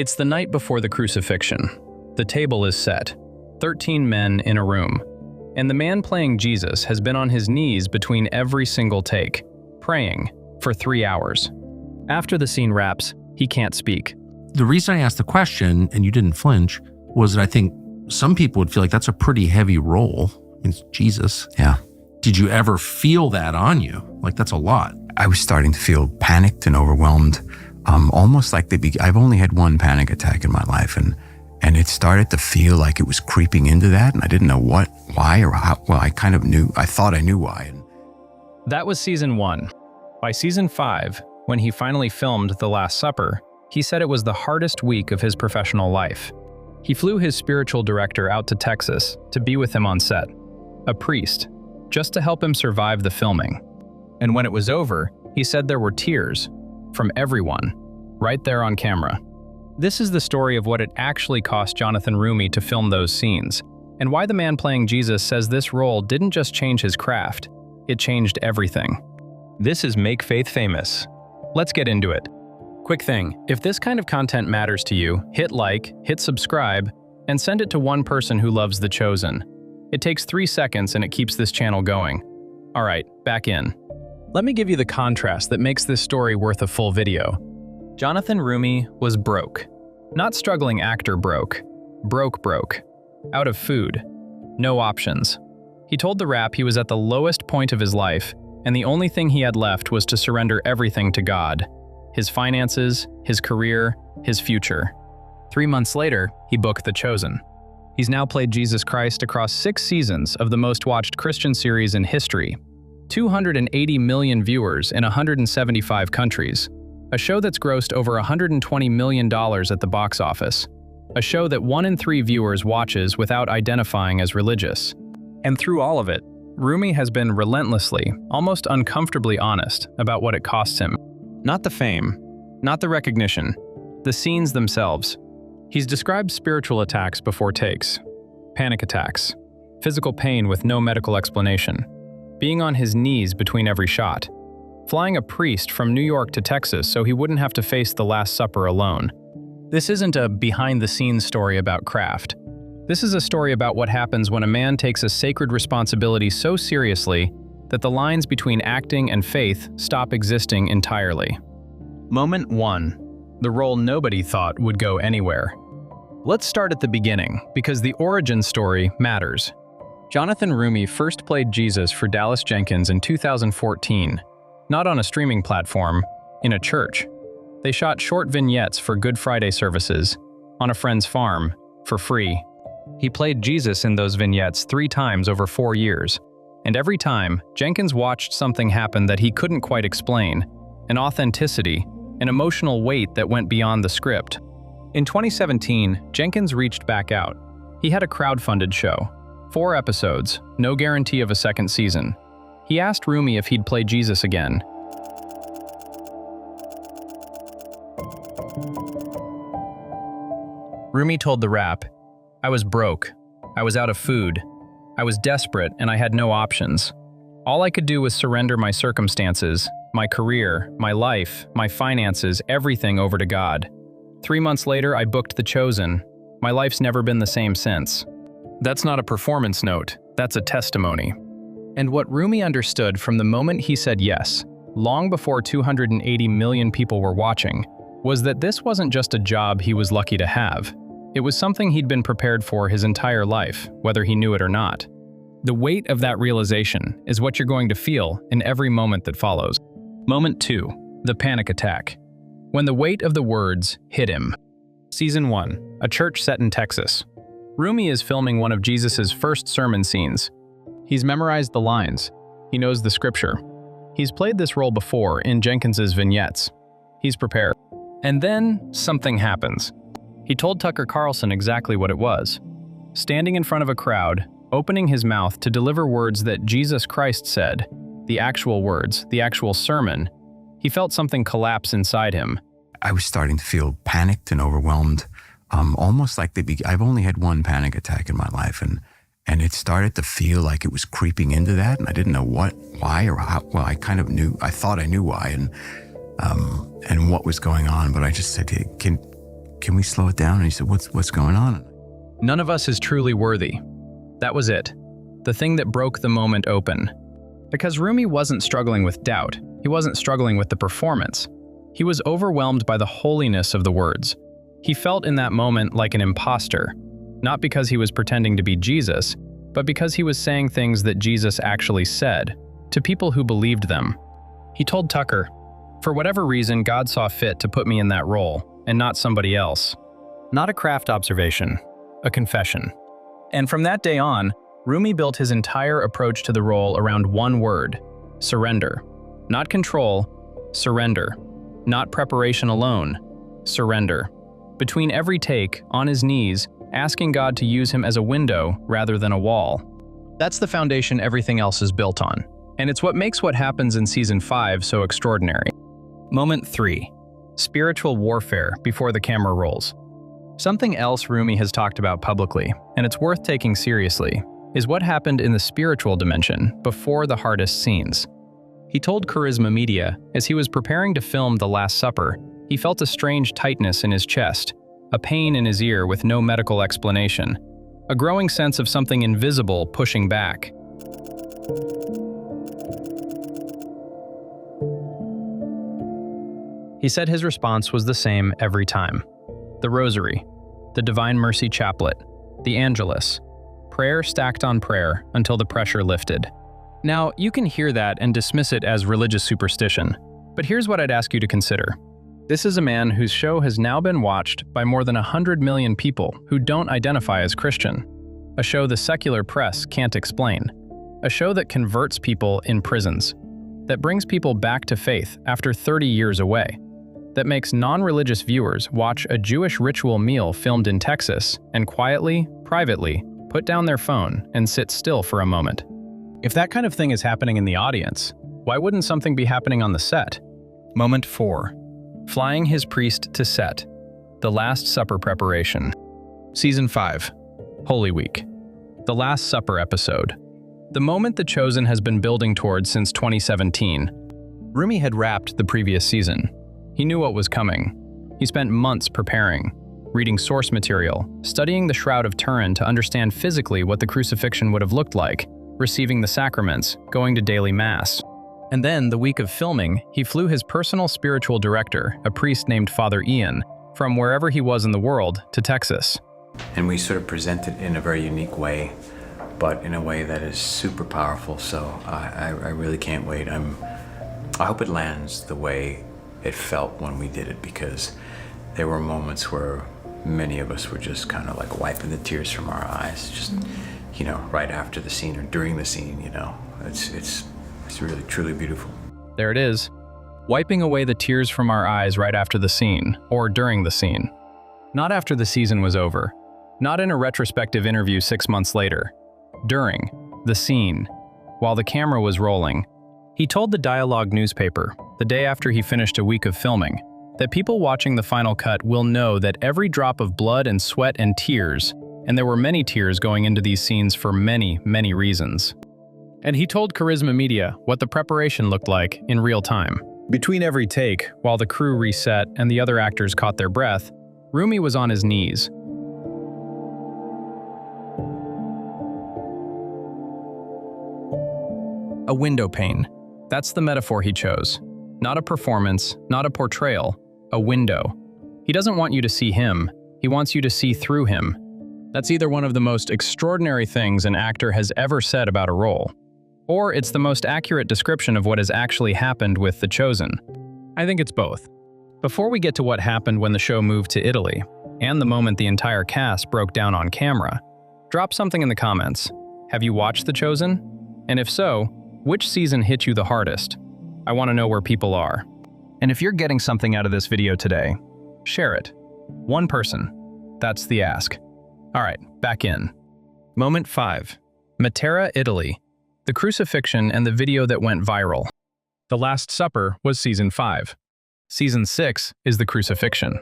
It's the night before the crucifixion. The table is set, 13 men in a room, and the man playing Jesus has been on his knees between every single take, praying for 3 hours. After the scene wraps, he can't speak. The reason I asked the question, and you didn't flinch, was that I think some people would feel like that's a pretty heavy role. It's Jesus. Yeah. Did you ever feel that on you? Like, that's a lot. I was starting to feel panicked and overwhelmed, almost like I've only had one panic attack in my life, and it started to feel like it was creeping into that, and I didn't know why, or how. Well, I kind of knew. I thought I knew why. That was season 1. By season 5, when he finally filmed The Last Supper, he said it was the hardest week of his professional life. He flew his spiritual director out to Texas to be with him on set, a priest, just to help him survive the filming. And when it was over, he said there were tears from everyone, right there on camera. This is the story of what it actually cost Jonathan Roumie to film those scenes, and why the man playing Jesus says this role didn't just change his craft, it changed everything. This is Make Faith Famous. Let's get into it. Quick thing, if this kind of content matters to you, hit like, hit subscribe, and send it to one person who loves The Chosen. It takes 3 seconds and it keeps this channel going. All right, back in. Let me give you the contrast that makes this story worth a full video. Jonathan Roumie was broke. Not struggling actor broke. Broke. Out of food. No options. He told The Wrap he was at the lowest point of his life, and the only thing he had left was to surrender everything to God. His finances, his career, his future. 3 months later, he booked The Chosen. He's now played Jesus Christ across 6 seasons of the most watched Christian series in history. 280 million viewers in 175 countries. A show that's grossed over $120 million at the box office. A show that 1 in 3 viewers watches without identifying as religious. And through all of it, Roumie has been relentlessly, almost uncomfortably honest about what it costs him. Not the fame, not the recognition, the scenes themselves. He's described spiritual attacks before takes, panic attacks, physical pain with no medical explanation, being on his knees between every shot, flying a priest from New York to Texas so he wouldn't have to face the Last Supper alone. This isn't a behind-the-scenes story about craft. This is a story about what happens when a man takes a sacred responsibility so seriously that the lines between acting and faith stop existing entirely. Moment 1. The role nobody thought would go anywhere. Let's start at the beginning, because the origin story matters. Jonathan Roumie first played Jesus for Dallas Jenkins in 2014, not on a streaming platform, in a church. They shot short vignettes for Good Friday services, on a friend's farm, for free. He played Jesus in those vignettes 3 times over 4 years. And every time, Jenkins watched something happen that he couldn't quite explain, an authenticity, an emotional weight that went beyond the script. In 2017, Jenkins reached back out. He had a crowdfunded show. 4 episodes, no guarantee of a second season. He asked Roumie if he'd play Jesus again. Roumie told The Wrap, "I was broke. I was out of food. I was desperate and I had no options. All I could do was surrender my circumstances, my career, my life, my finances, everything over to God. 3 months later, I booked The Chosen. My life's never been the same since." That's not a performance note, that's a testimony. And what Roumie understood from the moment he said yes, long before 280 million people were watching, was that this wasn't just a job he was lucky to have. It was something he'd been prepared for his entire life, whether he knew it or not. The weight of that realization is what you're going to feel in every moment that follows. Moment 2. The panic attack. When the weight of the words hit him. Season 1. A church set in Texas. Roumie is filming one of Jesus' first sermon scenes. He's memorized the lines. He knows the scripture. He's played this role before in Jenkins's vignettes. He's prepared. And then something happens. He told Tucker Carlson exactly what it was. Standing in front of a crowd, opening his mouth to deliver words that Jesus Christ said, the actual words, the actual sermon, he felt something collapse inside him. I was starting to feel panicked and overwhelmed, almost like I've only had one panic attack in my life, and it started to feel like it was creeping into that, and I didn't know why, or how. Well, I kind of knew. I thought I knew why, and what was going on, but I just said, "Hey, can we slow it down? And he said, what's going on? None of us is truly worthy. That was it. The thing that broke the moment open. Because Roumie wasn't struggling with doubt. He wasn't struggling with the performance. He was overwhelmed by the holiness of the words. He felt in that moment like an imposter, not because he was pretending to be Jesus, but because he was saying things that Jesus actually said, to people who believed them. He told Tucker, "For whatever reason, God saw fit to put me in that role, and not somebody else." Not a craft observation, a confession. And from that day on, Roumie built his entire approach to the role around one word: surrender. Not control, surrender. Not preparation alone, surrender. Between every take, on his knees, asking God to use him as a window rather than a wall. That's the foundation everything else is built on. And it's what makes what happens in Season 5 so extraordinary. Moment 3. Spiritual warfare before the camera rolls. Something else Roumie has talked about publicly, and it's worth taking seriously, is what happened in the spiritual dimension before the hardest scenes. He told Charisma Media, as he was preparing to film The Last Supper, he felt a strange tightness in his chest, a pain in his ear with no medical explanation, a growing sense of something invisible pushing back. He said his response was the same every time. The Rosary, the Divine Mercy Chaplet, the Angelus, prayer stacked on prayer until the pressure lifted. Now, you can hear that and dismiss it as religious superstition, but here's what I'd ask you to consider. This is a man whose show has now been watched by more than 100 million people who don't identify as Christian. A show the secular press can't explain. A show that converts people in prisons. That brings people back to faith after 30 years away. That makes non-religious viewers watch a Jewish ritual meal filmed in Texas and quietly, privately, put down their phone and sit still for a moment. If that kind of thing is happening in the audience, why wouldn't something be happening on the set? Moment 4. Flying his priest to set. The Last Supper preparation. Season 5. Holy Week. The Last Supper episode. The moment The Chosen has been building towards since 2017. Roumie had wrapped the previous season. He knew what was coming. He spent months preparing, reading source material, studying the Shroud of Turin to understand physically what the crucifixion would have looked like, receiving the sacraments, going to daily mass. And then, the week of filming, he flew his personal spiritual director, a priest named Father Ian, from wherever he was in the world to Texas. And we sort of present it in a very unique way, but in a way that is super powerful. So I really can't wait. I hope it lands the way it felt when we did it, because there were moments where many of us were just kind of like wiping the tears from our eyes, just, you know, right after the scene or during the scene, you know. It's really, truly beautiful. There it is. Wiping away the tears from our eyes right after the scene, or during the scene. Not after the season was over. Not in a retrospective interview 6 months later. During the scene, while the camera was rolling. He told the Dialogue newspaper, the day after he finished a week of filming, that people watching the final cut will know that every drop of blood and sweat and tears, and there were many tears going into these scenes for many, many reasons. And he told Charisma Media what the preparation looked like in real time. Between every take, while the crew reset and the other actors caught their breath, Roumie was on his knees. A window pane. That's the metaphor he chose. Not a performance, not a portrayal, a window. He doesn't want you to see him, he wants you to see through him. That's either one of the most extraordinary things an actor has ever said about a role, or it's the most accurate description of what has actually happened with The Chosen. I think it's both. Before we get to what happened when the show moved to Italy, and the moment the entire cast broke down on camera, drop something in the comments. Have you watched The Chosen? And if so, which season hit you the hardest? I want to know where people are. And if you're getting something out of this video today, share it. One person. That's the ask. All right, back in. Moment 5. Matera, Italy. The Crucifixion and the video that went viral. The Last Supper was Season 5. Season 6 is The Crucifixion.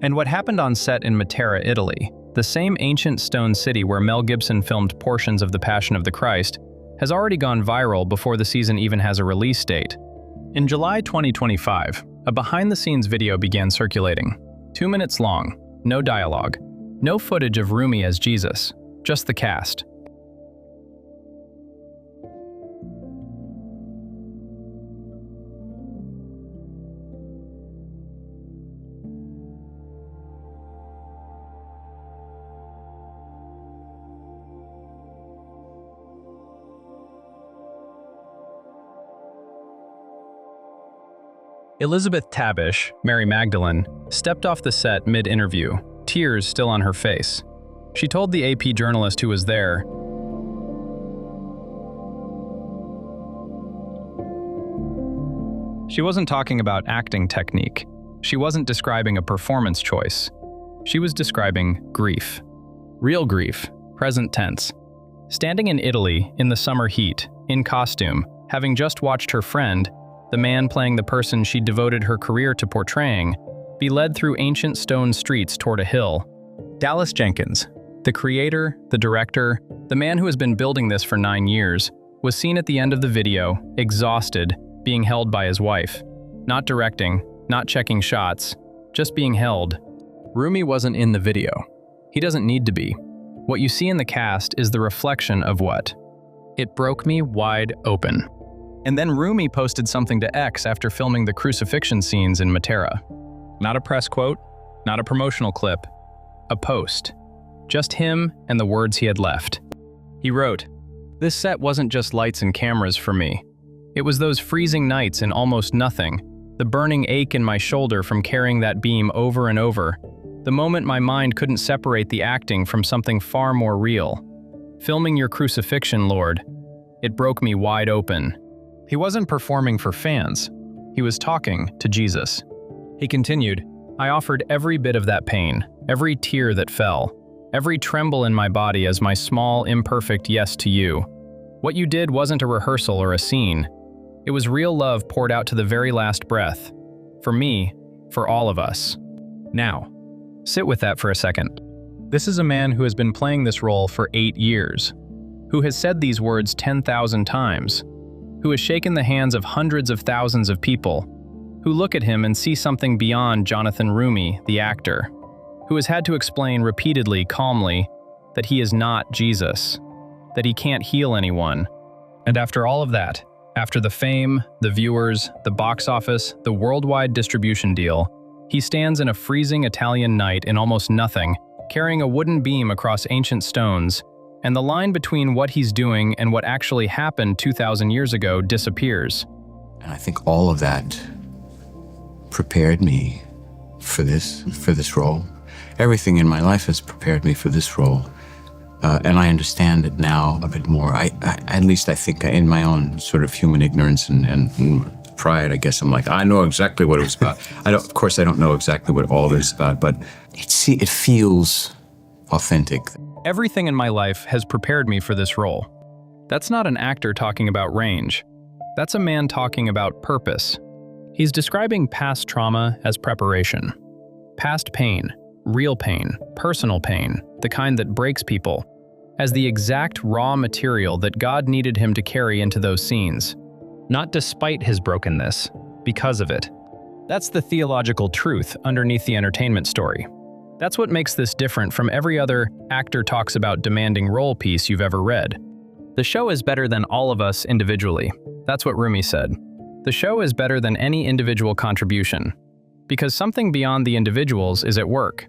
And what happened on set in Matera, Italy, the same ancient stone city where Mel Gibson filmed portions of The Passion of the Christ, has already gone viral before the season even has a release date. In July 2025, a behind-the-scenes video began circulating. 2 minutes long. no dialogue, no footage of Roumie as Jesus, just the cast. Elizabeth Tabish, Mary Magdalene, stepped off the set mid-interview, tears still on her face. She told the AP journalist who was there, she wasn't talking about acting technique. She wasn't describing a performance choice. She was describing grief. Real grief, present tense. Standing in Italy, in the summer heat, in costume, having just watched her friend, the man playing the person she devoted her career to portraying, be led through ancient stone streets toward a hill. Dallas Jenkins, the creator, the director, the man who has been building this for 9 years, was seen at the end of the video, exhausted, being held by his wife. Not directing, not checking shots, just being held. Roumie wasn't in the video. He doesn't need to be. What you see in the cast is the reflection of what? It broke me wide open. And then Roumie posted something to X after filming the crucifixion scenes in Matera. Not a press quote, not a promotional clip, a post. Just him and the words he had left. He wrote, "This set wasn't just lights and cameras for me. It was those freezing nights in almost nothing, the burning ache in my shoulder from carrying that beam over and over, the moment my mind couldn't separate the acting from something far more real. Filming your crucifixion, Lord, it broke me wide open." He wasn't performing for fans. He was talking to Jesus. He continued, "I offered every bit of that pain, every tear that fell, every tremble in my body as my small, imperfect yes to you. What you did wasn't a rehearsal or a scene. It was real love poured out to the very last breath. For me, for all of us." Now, sit with that for a second. This is a man who has been playing this role for 8 years, who has said these words 10,000 times, who has shaken the hands of hundreds of thousands of people, who look at him and see something beyond Jonathan Roumie, the actor, who has had to explain repeatedly, calmly, that he is not Jesus, that he can't heal anyone. And after all of that, after the fame, the viewers, the box office, the worldwide distribution deal, he stands in a freezing Italian night in almost nothing, carrying a wooden beam across ancient stones, and the line between what he's doing and what actually happened 2,000 years ago disappears. And I think all of that prepared me for this role. Everything in my life has prepared me for this role. And I understand it now a bit more. At least I think in my own sort of human ignorance and pride, I guess I'm like, I know exactly what it was about. Of course, I don't know exactly what all this is about, but it feels authentic. Everything in my life has prepared me for this role. That's not an actor talking about range. That's a man talking about purpose. He's describing past trauma as preparation. Past pain, real pain, personal pain, the kind that breaks people, as the exact raw material that God needed him to carry into those scenes. Not despite his brokenness, because of it. That's the theological truth underneath the entertainment story. That's what makes this different from every other actor talks about demanding role piece you've ever read. The show is better than all of us individually. That's what Roumie said. The show is better than any individual contribution, because something beyond the individuals is at work.